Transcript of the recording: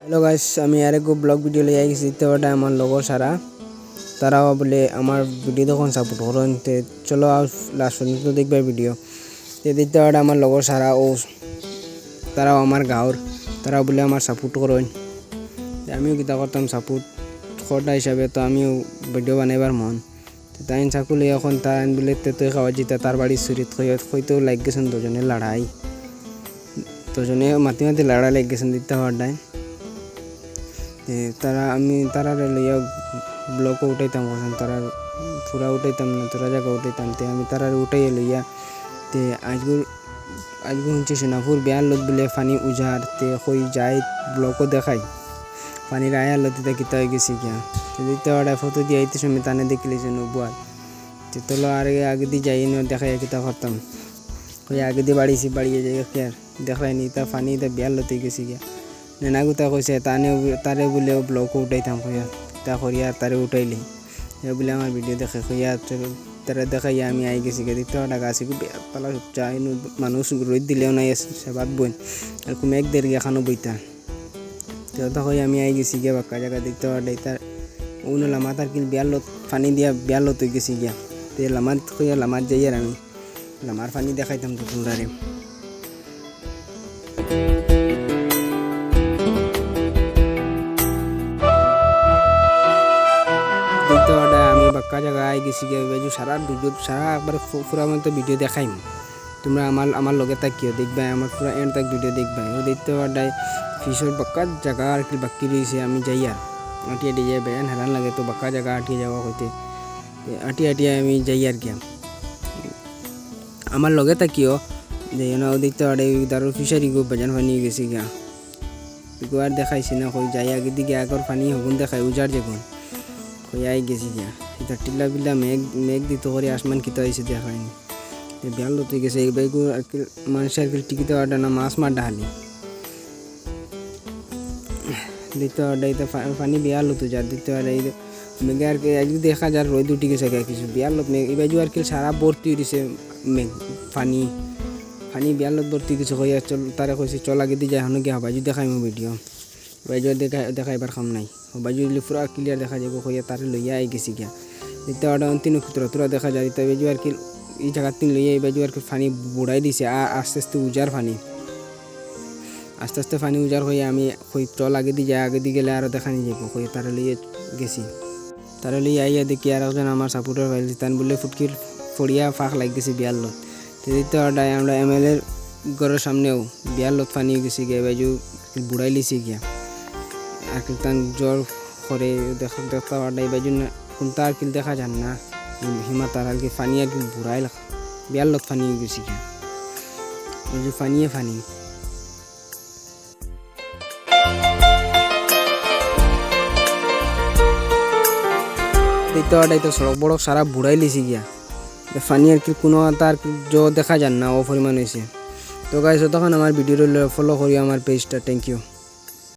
Hello guys, আমি আরেক blog video লিয়ে গেছি। তো ওটা আমার লগর সারা তারাও বলে আমার ভিডিও তখন সাপোর্ট করেন। তে চলো লাস্ট পর্যন্ত দেখবে ভিডিও। তো দিতে ওটা আমার লগর সারা ও তারাও আমার গাঁর, তারাও বলে আমার সাপোর্ট করেন। আমিও কিতা করতাম সাপোর্ট কটা হিসাবে, তো আমিও ভিডিও বানাইবার মন। তাই চাকুলি এখন তার বলে তুই খাওয়া যেতে তার বাড়ির চুরিত হয়তো লাগ গেছেন দুজনে লড়াই, দুজনে মাতি মাতি লড়াই লাগ গেছেন দিতে হওয়ার। তারা লইয়া ব্লকও উঠাইতাম করছেন, তারা পুরা উঠাইতাম না, তোরা জায়গা উঠাইতাম। আমি তারা উঠাইয়ে লইয়া আজগুলো শুনছি সোনাপুর বেয়ার লত বলে পানি উজার কই যাই ব্লকও দেখাই পানির আয়ার লতিতে কিতা হয়ে গেছি গিয়া। দিতে ওটা ফটো দিয়ে আইতে সময় তানে দেখলিছে নবুয়ার তোলো আর আগে দিয়ে যাই দেখাই কিতা করতাম। ওই আগে দিয়ে বাড়িয়ে যাই আর দেখাই নি তা পানি তা বেয়ার লতে গেছি গিয়া। নেনাগুতা কইছে তারে বলে ব্লকও উঠাইতাম কইয়া তা করিয়া তারে উঠাইলি বলে আমার ভিডিও দেখে কইয়া তারা দেখাইয়া আমি আই গেছি গে। দিতে ওটা গাছি পালা চাই মানুষ রোদ দিলেও নাই সেবাত বইন আর কোনো এক দেড় এখানো বইতা তো কই আমি আই গেছি গিয়া বাক্কা জায়গা। দিতে ওটাই তার উনো লামাত আর কি বিয়ালত পানি দিয়া বিয়ালত হয়ে গেছি গিয়া। তো লামাত কইয়া লামাত যাই আর আমি লামার পানি দেখাইতাম তো তোমরারে। আমি বাক্কা জায়গা আই গেছি গিয়ে সারা একবার পুরা মতো ভিডিও দেখাইম। তোমরা আমার লগে তাকিও দেখবা, আমার পুরা এন্ড তাক ভিডিও দেখবা। ও দেখতে পারডাই ফিসের বাক্কা জায়গা আর কি বাকি রয়েছে। আমি যাই আর আটিয়ে দিয়ে যাই বেয়ান হারান লাগে, তো বাক্কা জায়গা আটিয়ে যাওয়া হইতে আটিয়ে আমি যাই আর কি আমার লগে তাকিও যাই না। ও দেখতে পারে দারু ফিসারি গো বাজান ফানি গেছি গিয়া আর দেখাইছি না কই যাই আগে দিকে আগর ফানি হগুন দেখাই উজার যেগুন কই আই গেছি গিয়া। এটা টিল্লা বিল্লা মেঘ দিত করে আসমান কিতা হয়েছে দেখায়নি বেয়াল লতে গেছে। এই বাইকু আর কি মানুষের কি টিকিতে আড্ডা না মাছ মার ডাহালি দিতে আড্ডাই তো পানি বেয়াল হতো যার দিতে আড্ডাই মেঘে আর কি আজকে দেখা যার রোদ উঠে গেছে কিছু বেয়াল লত মেঘ এই বাইজু আর কি সারা ভর্তি হয়েছে মেঘ পানি বেয়াল লত ভর্তি কিছু হইয়া চল তারা কইছে চল আগে দিয়ে যায় হন গিয়া বাইজু দেখাই মো ভিডিও বাইজু দেখাইবার কাম নাই। বাইজু দিলে পুরা ক্লিয়ার দেখা যাবো হইয়া তারে লইয়া আই গেছি গিয়া। দিতে ওটা অন্তিন তোরা দেখা যায় তাই বাইজু আর কি এই জায়গার তিন লইয়া এই বাইজু আর কি পানি বুড়াই দিছে আস্তে আস্তে উজার পানি আস্তে আস্তে পানি উজার হয়ে আমি কই চল আগে দিয়ে যায় আগে দিয়ে গেলে আরও দেখা নিয়ে যাবো কই তারা লইয়ে গেছি। তারা লইয়া আইয়া দেখি আর একজন আমার সাপোর্টার পাইছি তান বললে ফুটকির ফড়িয়া ফাঁক লাগ গেছি বিয়ার লত। দিতে ওটাই আমরা MLA ঘরের সামনেও বিয়ার লত পানি গেছি গিয়া বাইজু বুড়াই লিছি গিয়া আর কি তান জ্বর করে দেখতে পারডাই বাইজু কোনটা আর কি দেখা যান না হিমা তার আর কি পানি আর কি বুড়াই বিয়ার লত পানি গেছি গিয়া বাইজু পানিয়ে পানি। দেখতে তো সড়ক বড় সারা বুড়াই লিছি গিয়া পানি আর কি কোনো তার জো দেখা যান না ও পরিমাণ হয়েছে। তো গাইস তখন আমার ভিডিওটা ফলো করি আমার পেজটা। Thank you.